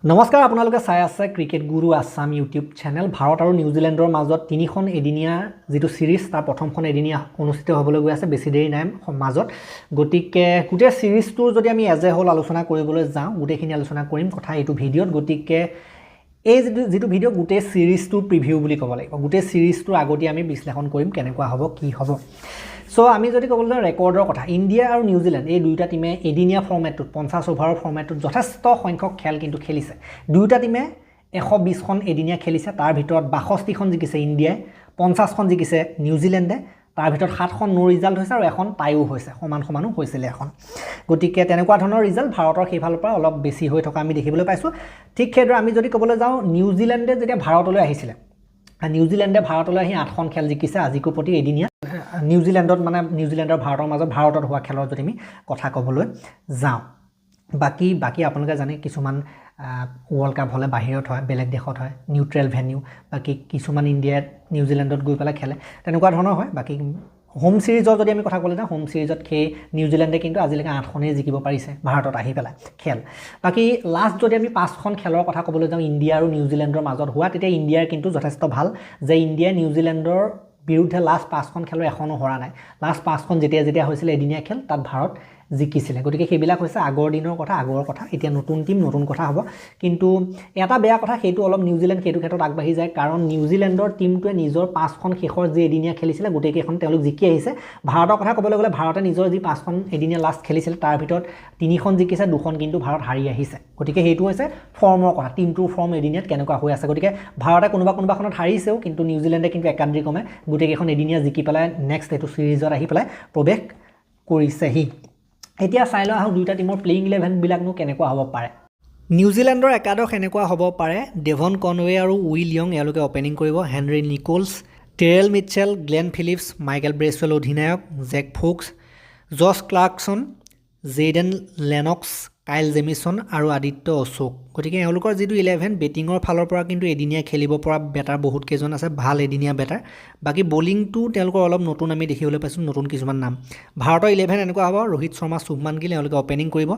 নমস্কাৰ আপোনালোকে চাই আছে ক্ৰিকেট গুৰু আছাম ইউটিউব চেনেল ভাৰত আৰু নিউজিলেণ্ডৰ মাজত তিনিখন এদিনীয়া যিটো সিৰিজ তাৰ প্ৰথমখন এদিনীয়া অনুষ্ঠিত হ'বলৈ গৈ আছে বেছি দেৰি নাই মাজত গতিকে গোটেই সিৰিজটোৰ যদি আমি এজ এ হোল আলোচনা কৰিবলৈ যাওঁ গোটেইখিনি আলোচনা কৰিম কথা এইটো ভিডিঅ'ত গতিকে এই যিটো ভিডিঅ' গোটেই সিৰিজটোৰ প্ৰিভিউ বুলি ক'ব লাগিব গোটেই সিৰিজটোৰ আগতে আমি বিশ্লেষণ কৰিম কেনেকুৱা হ'ব কি হ'ব সো আমি যদি ক'বলৈ যাওঁ ৰেকৰ্ডৰ কথা ইণ্ডিয়া আৰু নিউজিলেণ্ড এই দুইটা টিমে এদিনীয়া ফৰ্মেটটোত 50 অভাৰৰ ফৰ্মেটটোত যথেষ্ট সংখ্যক খেল কিন্তু খেলিছে দুইটা টিমে 120খন এদিনীয়া খেলিছে তাৰ ভিতৰত 62খন জিকিছে ইণ্ডিয়াই 50খন জিকিছে নিউজিলেণ্ডে তাৰ ভিতৰত 7খন নো ৰিজাল্ট হৈছে আৰু এখন টাইও হৈছে সমানো হৈছিল এখন গতিকে তেনেকুৱা ধৰণৰ ৰিজাল্ট ভাৰতৰ সেইফালৰ পৰা অলপ বেছি হৈ থকা আমি দেখিবলৈ পাইছোঁ ঠিক সেইদৰে আমি যদি ক'বলৈ যাওঁ নিউজিলেণ্ডে যেতিয়া ভাৰতলৈ আহিছিলে নিউজিলেণ্ডে ভাৰতলৈ আহি 8খন খেল জিকিছে আজিকো প্ৰতি এদিনীয়া নিউজিলেণ্ডত মানে নিউজিলেণ্ডৰ ভাৰতৰ মাজত ভাৰতত হোৱা খেলৰ যদি আমি কথা ক'বলৈ যাওঁ বাকি আপোনালোকে জানে কিছুমান ওয়াৰ্ল্ড কাপ হলে বাহিৰত হয় বেলেগ দেশত হয় নিউট্ৰেল ভেনিউ বাকি কিছুমান ইণ্ডিয়াত নিউজিলেণ্ডত গৈ পেলাই খেলে তেনেকুৱা ধৰণৰ হয় বাকি হোম সিৰিজৰ যদি আমি কথা ক'লে যাওঁ হোম সিৰিজত নিউজিলেণ্ডে কিন্তু আজিলৈকে 8খনেই জিকিব পাৰিছে ভাৰতত আহি পেলাই খেল বাকি লাষ্ট যদি আমি 5খন খেলৰ কথা ক'বলৈ যাওঁ ইণ্ডিয়া আৰু নিউজিলেণ্ডৰ মাজত হোৱা তেতিয়া ইণ্ডিয়াৰ কিন্তু যথেষ্ট ভাল যে ইণ্ডিয়া নিউজিলেণ্ডৰ বিৰুদ্ধে লাষ্ট 5খন খেলৰ এখনো হৰা নাই লাষ্ট 5খন যেতিয়া হৈছিল এদিনীয়া খেল তাত ভাৰত জিকিছিলে গতিকে সেইবিলাক হৈছে আগৰ দিনৰ কথা এতিয়া নতুন টিম নতুন কথা হ'ব কিন্তু এটা বেয়া কথা সেইটো অলপ নিউজিলেণ্ড সেইটো ক্ষেত্ৰত আগবাঢ়ি যায় কাৰণ নিউজিলেণ্ডৰ টিমটোৱে নিজৰ 5খন শেষৰ যে এদিনীয়া খেলিছিলে গোটেইকেইখন তেওঁলোক জিকি আহিছে ভাৰতৰ কথা ক'বলৈ গ'লে ভাৰতে নিজৰ যি 5খন এদিনীয়া লাষ্ট খেলিছিলে তাৰ ভিতৰত 3খন জিকিছে 2খন কিন্তু ভাৰত হাৰি আহিছে গতিকে সেইটো হৈছে ফৰ্মৰ কথা টিমটোৰ ফৰ্ম এদিনীয়াত কেনেকুৱা হৈ আছে গতিকে ভাৰতে কোনোবাখনত হাৰিছেও কিন্তু নিউজিলেণ্ডে কিন্তু একাদ্ৰিক্ৰমে গোটেইকেইখন এদিনীয়া জিকি পেলাই নেক্সট এইটো সিৰিজত আহি পেলাই প্ৰৱেশ কৰিছেহি এতিয়া চাই লওঁ আহক দুইটা টিমৰ প্লেইং 11 বিলাকনো কেনেকুৱা হ'ব পাৰে নিউজিলেণ্ডৰ একাদশ এনেকুৱা হ'ব পাৰে ডেভন কনৱে আৰু উইল ইয়ং এওঁলোকে অপেনিং কৰিব Henry Nicholls Daryl Mitchell Glenn Phillips Michael Bracewell অধিনায়ক Zak Foulkes Josh Clarkson Jayden Lennox Kyle Jamieson আৰু আদিত্য অশোক গতিকে এওঁলোকৰ যিটো 11 বেটিঙৰ ফালৰ পৰা কিন্তু এদিনীয়া খেলিব পৰা বেটাৰ বহুত কেইজন আছে ভাল এদিনীয়া বেটাৰ বাকি বলিংটো তেওঁলোকৰ অলপ নতুন আমি দেখিবলৈ পাইছোঁ নতুন কিছুমান নাম ভাৰতৰ 11 এনেকুৱা হ'ব ৰোহিত শৰ্মা শুভমান গিল এওঁলোকে অপেনিং কৰিব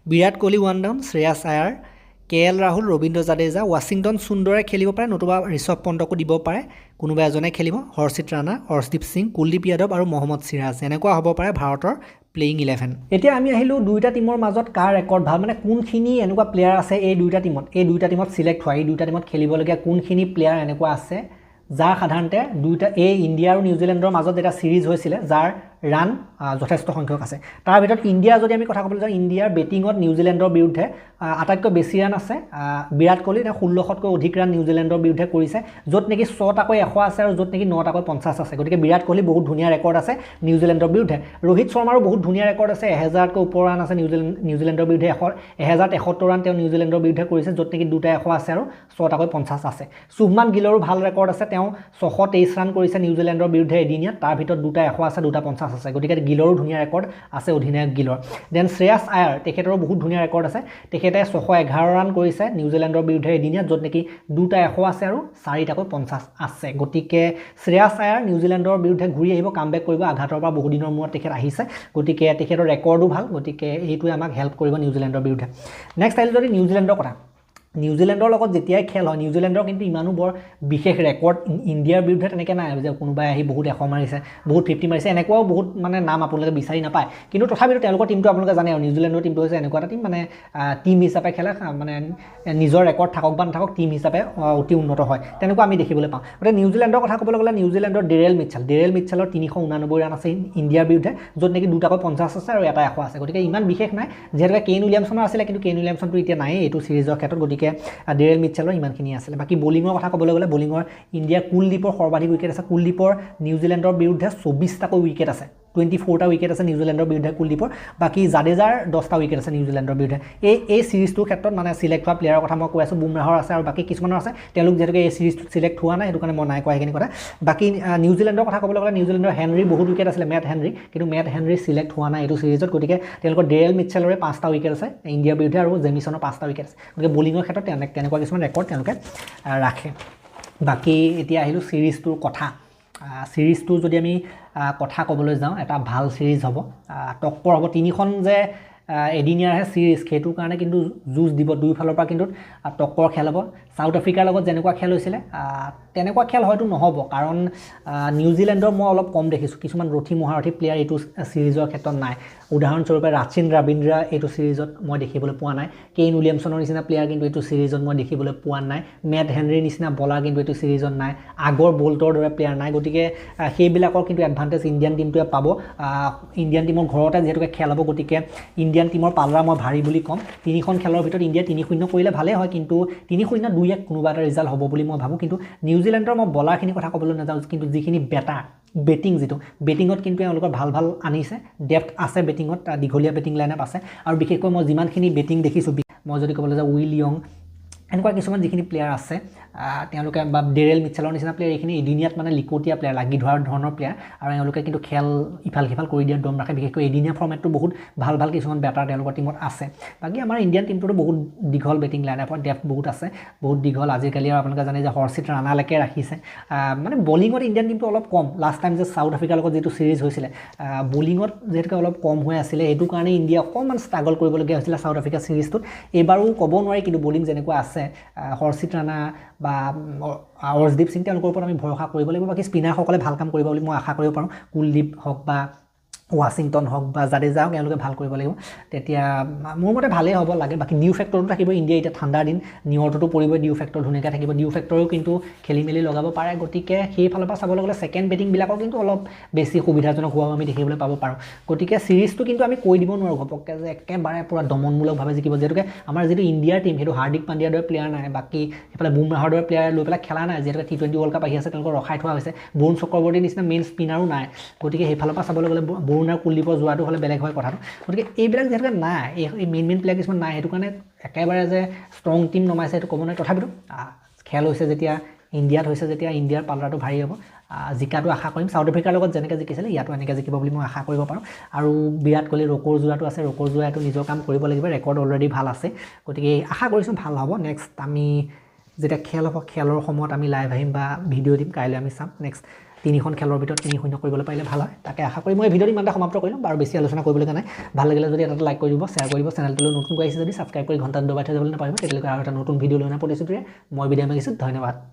Virat Kohli one down Shreyas Iyer KL Rahul Ravindra Jadeja Washington সুন্দৰে খেলিব পাৰে নতুবা ঋষভ পণ্টকো দিব পাৰে কোনোবা এজনে খেলিব হৰ্ষিত ৰাণা অৰ্শদীপ সিং কুলদীপ যাদৱ আৰু মহম্মদ সিৰাজ এনেকুৱা হ'ব পাৰে ভাৰতৰ প্লেইং 11 এতিয়া আমি আহিলোঁ দুইটা টিমৰ মাজত কাৰ ৰেকৰ্ড ভাল মানে কোনখিনি এনেকুৱা প্লেয়াৰ আছে এই দুইটা টিমত সিলেক্ট হোৱা এই দুইটা টিমত খেলিবলগীয়া কোনখিনি প্লেয়াৰ এনেকুৱা আছে যাৰ সাধাৰণতে দুইটা ইণ্ডিয়া আৰু নিউজিলেণ্ডৰ মাজত এটা সিৰিজ হৈছিল যাৰ ৰান যথেষ্ট সংখ্যক আছে তাৰ ভিতৰত ইণ্ডিয়া যদি আমি কথা ক'বলৈ যাওঁ ইণ্ডিয়াৰ বেটিঙত নিউজিলেণ্ডৰ বিৰুদ্ধে আটাইতকৈ বেছি ৰান আছে বিৰাট কোহলি 1600তকৈ অধিক ৰান নিউজিলেণ্ডৰ বিৰুদ্ধে কৰিছে য'ত নেকি 6টাকৈ 100 আছে আৰু য'ত নেকি 9টাকৈ 50 আছে গতিকে বিৰাট কোহলি বহুত ধুনীয়া ৰেকৰ্ড আছে নিউজিলেণ্ডৰ বিৰুদ্ধে ৰোহিত শৰ্মাৰো বহুত ধুনীয়া ৰেকৰ্ড আছে 1000তকৈ ওপৰ ৰান আছে নিউজিলেণ্ডৰ বিৰুদ্ধে 1073 ৰান তেওঁ নিউজিলেণ্ডৰ বিৰুদ্ধে কৰিছে য'ত নেকি 2টা 100 আছে আৰু 6টাকৈ 50 আছে শুভমান গিলৰো ভাল ৰেকৰ্ড আছে তেওঁ 623 ৰান কৰিছে নিউজিলেণ্ডৰ বিৰুদ্ধে এদিনীয়া তাৰ ভিতৰত 2টা 100 আছে 2টা 50 আছে গতিকে গিলৰো ধুনীয়া ৰেকৰ্ড আছে অধিনায়ক গিলৰ দেন শ্ৰেয়াছ আয়াৰ তেখেতৰো বহুত ধুনীয়া ৰেকৰ্ড আছে তেখেতে 611 ৰান কৰিছে নিউজিলেণ্ডৰ বিৰুদ্ধে এদিনীয়া য'ত নেকি 2টা 100 আছে আৰু 4টাকৈ 50 আছে গতিকে শ্ৰেয়াছ আয়াৰ নিউজিলেণ্ডৰ বিৰুদ্ধে ঘূৰি আহিব কামবেক কৰিব আঘাতৰ পৰা বহু দিনৰ মূৰত তেখেত আহিছে গতিকে তেখেতৰ ৰেকৰ্ডো ভাল গতিকে এইটোৱে আমাক হেল্প কৰিব নিউজিলেণ্ডৰ বিৰুদ্ধে নেক্সট আহিল যদি নিউজিলেণ্ডৰ কথা নিউজিলেণ্ডৰ লগত যেতিয়াই খেল হয় নিউজিলেণ্ডৰ কিন্তু ইমানো বৰ বিশেষ ৰেকৰ্ড ইণ্ডিয়াৰ বিৰুদ্ধে তেনেকৈ নাই যে কোনোবাই আহি বহুত 100 মাৰিছে বহুত 50 মাৰিছে এনেকুৱাও বহুত মানে নাম আপোনালোকে বিচাৰি নাপায় কিন্তু তথাপিতো তেওঁলোকৰ টিমটো আপোনালোকে জানে আৰু নিউজিলেণ্ডৰ টিমটো হৈছে এনেকুৱা এটা টিম মানে টিম হিচাপে খেলে মানে নিজৰ ৰেকৰ্ড থাকক বা নাথাকক টিম হিচাপে অতি উন্নত হয় তেনেকুৱা আমি দেখিবলৈ পাওঁ গতিকে নিউজিলেণ্ডৰ কথা ক'বলৈ গ'লে নিউজিলেণ্ডৰ ডেৰেল মিটচেলৰ 389 ৰান আছে ইণ্ডিয়াৰ বিৰুদ্ধে য'ত নেকি 2টাকৈ 50 আছে আৰু এটা 100 আছে গতিকে ইমান বিশেষ নাই যিহেতুকে কেইন উইলিয়ামছনৰ আছিলে কিন্তু কেইন উইলিয়ামছনটো এতিয়া নাই এইটো সিৰিজৰ ক্ষেত্ৰত গতিকে ডেৰেল মিটচেলৰ ইমানখিনি আছিলে বাকি বলিঙৰ কথা ক'বলৈ গ'লে বলিঙৰ ইণ্ডিয়াৰ কুলদীপৰ সৰ্বাধিক উইকেট আছে কুলদীপৰ নিউজিলেণ্ডৰ বিৰুদ্ধে 24টাকৈ উইকেট আছে 24টা উইকেট আছে নিউজিলেণ্ডৰ বিৰুদ্ধে কুলদীপৰ বাকি জাদেজাৰ 10টা উইকেট আছে নিউজিলেণ্ডৰ বিৰুদ্ধে এই সিৰিজটোৰ ক্ষেত্ৰত মানে সিলেক্ট হোৱা প্লেয়াৰৰ কথা মই কৈ আছোঁ বুমৰাহৰ আছে আৰু বাকি কিছুমানৰ আছে তেওঁলোক যেহেতুকে এই সিৰিজটোত সিলেক্ট হোৱা নাই সেইটো কাৰণে মই নাই কোৱা সেইখিনি কথা বাকি নিউজিলেণ্ডৰ কথা ক'বলৈ গ'লে নিউজিলেণ্ডৰ হেনৰি বহুত উইকেট আছিলে মেট হেনৰি কিন্তু মেট হেনৰি সিলেক্ট হোৱা নাই এইটো সিৰিজত গতিকে তেওঁলোকৰ ডেৰেল মিটচেলৰে 5টা উইকেট আছে ইণ্ডিয়াৰ বিৰুদ্ধে আৰু জেমিছনৰ 5টা উইকেট আছে গতিকে বলিঙৰ ক্ষেত্ৰত তেনেকুৱা কিছুমান ৰেকৰ্ড তেওঁলোকে ৰাখে বাকি এতিয়া আহিলোঁ সিৰিজটোৰ কথা সিৰিজটো যদি আমি কথা ক'বলৈ যাওঁ এটা ভাল সিৰিজ হ'ব টক্কৰ হ'ব তিনিখন যে এদিনীয়াৰহে ছিৰিজ সেইটোৰ কাৰণে কিন্তু যুঁজ দিব দুয়োফালৰ পৰা কিন্তু টক্কৰ খেল হ'ব সাউথ আফ্ৰিকাৰ লগত যেনেকুৱা খেল হৈছিলে তেনেকুৱা খেল হয়তো নহ'ব কাৰণ নিউজিলেণ্ডৰ মই অলপ কম দেখিছোঁ কিছুমান ৰথী মহাৰথী প্লেয়াৰ এইটো ছিৰিজৰ ক্ষেত্ৰত নাই উদাহৰণস্বৰূপে ৰাচিন ৰাবীন্দ্ৰা এইটো ছিৰিজত মই দেখিবলৈ পোৱা নাই কেইন উইলিয়ামছনৰ নিচিনা প্লেয়াৰ কিন্তু এইটো ছিৰিজত মই দেখিবলৈ পোৱা নাই মেট হেনৰীৰ নিচিনা বলাৰ কিন্তু এইটো ছিৰিজত নাই আগৰ বল্টৰ দৰে প্লেয়াৰ নাই গতিকে সেইবিলাকৰ কিন্তু এডভান্টেজ ইণ্ডিয়ান টিমটোৱে পাব ইণ্ডিয়ান টিমৰ ঘৰতে যিহেতুকে খেল হ'ব গতিকে ইণ্ডিয়ান টিমৰ পাল্লা মই ভাৰী বুলি ক'ম 3খন খেলৰ ভিতৰত ইণ্ডিয়া 3-0 কৰিলে ভালেই হয় কিন্তু 3-0 2-1 কোনোবা এটা ৰিজাল্ট হ'ব বুলি মই ভাবোঁ কিন্তু নিউজিলেণ্ডৰ মই বলাৰখিনি কথা ক'বলৈ নাযাওঁ কিন্তু যিখিনি বেটাৰ বেটিং যিটো বেটিঙত কিন্তু এওঁলোকৰ ভাল ভাল আনিছে ডেপ্থ আছে বেটিঙত দীঘলীয়া বেটিং লাইনআপ আছে আৰু বিশেষকৈ মই যিমানখিনি বেটিং দেখিছোঁ মই যদি ক'বলৈ যাওঁ উইল ইয়ং এনেকুৱা কিছুমান যিখিনি প্লেয়াৰ আছে তেওঁলোকে বা ডেৰেল মিটচেলৰ নিচিনা প্লেয়াৰ এইখিনি এদিনীয়াত মানে লিকটীয়া প্লেয়াৰ লাগি ধৰাৰ ধৰণৰ প্লেয়াৰ আৰু এওঁলোকে কিন্তু খেল ইফাল সিফাল কৰি দিয়াৰ দম ৰাখে বিশেষকৈ এদিনীয়া ফৰ্মেটটো বহুত ভাল ভাল কিছুমান বেটাৰ তেওঁলোকৰ টিমত আছে বাকী আমাৰ ইণ্ডিয়ান টিমটোতো বহুত দীঘল বেটিং লাইনআপৰ ডেপ্থ বহুত আছে বহুত দীঘল আজিকালি আৰু আপোনালোকে জানে যে হৰ্ষিত ৰাণালৈকে ৰাখিছে মানে বলিঙত ইণ্ডিয়ান টিমটো অলপ কম লাষ্ট টাইম যে সাউথ আফ্ৰিকাৰ লগত যিটো ছিৰিজ হৈছিলে বলিঙত যিহেতুকে অলপ কম হৈ আছিলে এইটো কাৰণে ইণ্ডিয়া অকণমান ষ্ট্ৰাগল কৰিবলগীয়া হৈছিলে সাউথ আফ্ৰিকা ছিৰিজটোত এইবাৰো ক'ব নোৱাৰি কিন্তু বলিং যেনেকুৱা আছে হৰ্ষিত ৰাণা বা অৰ্শদীপ সিং তেওঁলোকৰ ওপৰত আমি ভৰসা কৰিব লাগিব বাকী স্পিনাৰসকলে ভাল কাম কৰিব বুলি মই আশা কৰিব পাৰোঁ কুলদীপ হওক বা ৱাশ্বিংটন হওক বা জাদেজা হওক এওঁলোকে ভাল কৰিব লাগিব তেতিয়া মোৰ মতে ভালেই হ'ব লাগে বাকী নিউ ফেক্টৰটো থাকিব ইণ্ডিয়া এতিয়া ঠাণ্ডাৰ দিন নিউয়ৰ্কতো পৰিব নিউ ফেক্টৰ ধুনীয়াকৈ থাকিব নিউ ফেক্টৰেও কিন্তু খেলি মেলি লগাব পাৰে গতিকে সেইফালৰ পৰা চাবলৈ গ'লে ছেকেণ্ড বেটিংবিলাকৰ কিন্তু অলপ বেছি সুবিধাজনক হোৱাও আমি দেখিবলৈ পাব পাৰোঁ গতিকে ছিৰিজটো কিন্তু আমি কৈ দিব নোৱাৰোঁ ঘপককৈ যে একেবাৰে পূৰা দমনমূলকভাৱে জিকিব যিহেতুকে আমাৰ যিটো ইণ্ডিয়াৰ টিম সেইটো হাৰ্দিক পাণ্ডিয়াৰ দৰে প্লেয়াৰ নাই বাকী সেইফালে বুমৰাহৰ দৰে প্লেয়াৰ লৈ পেলাই খেলা নাই যিহেতুকে T20 ৱৰ্ল্ড কাপ আহি আছে তেওঁলোকৰ ৰখাই থোৱা হৈছে বৰুণ চক্ৰৱৰ্তীৰ নিচিনা মেইন স্পিনাৰো নাই গতিকে সেইফালৰ পৰা চাবলৈ গ'লে বৰুণ আৰু কুলদীপৰ যোৱাটো হ'লে বেলেগ হয় কথাটো গতিকে এইবিলাক যিহেতুকে নাই এই মেইন প্লেয়াৰ কিছুমান নাই সেইটো কাৰণে একেবাৰে যে ষ্ট্ৰং টিম নমাইছে সেইটো ক'ব নোৱাৰি তথাপিতো খেল হৈছে যেতিয়া ইণ্ডিয়াত হৈছে যেতিয়া ইণ্ডিয়াৰ পাল্লাটো ভাৰী হ'ব জিকাটো আশা কৰিম সাউথ আফ্ৰিকাৰ লগত যেনেকৈ জিকিছিলে ইয়াতো এনেকৈ জিকিব বুলি মই আশা কৰিব পাৰোঁ আৰু বিৰাট কোহলি ৰকৰ যোৱাটো আছে ৰকৰ যোৱাটো নিজৰ কাম কৰিব লাগিব ৰেকৰ্ড অলৰেডি ভাল আছে গতিকে আশা কৰিছোঁ ভাল হ'ব নেক্সট আমি যেতিয়া খেল হ'ব খেলৰ সময়ত আমি লাইভ আহিম বা ভিডিঅ' দিম কাইলৈ আমি চাম নেক্সট 3খন খেলৰ ভিতৰত 3-0 কৰিবলৈ পাৰিলে ভাল হয় তাকে আশা কৰি মই ভিডিঅ'টো ইমানটা সমাপ্ত কৰিলোঁ বাৰু বেছি আলোচনা কৰিবলগীয়া নাই ভাল লাগিলে যদি এটা লাইক কৰি দিব শ্বেয়াৰ কৰিব চেনেলটোলৈ নতুনকৈ আহিছে যদি ছাবস্ক্ৰাইব কৰি ঘণ্টাত দবাই থৈ যাবলৈ নাপাহৰিব তেতিয়ালৈকে আৰু এটা নতুন ভিডিঅ' লৈ প্ৰতিশ্ৰুতিৰে মই বিদায় মাগিছোঁ ধন্যবাদ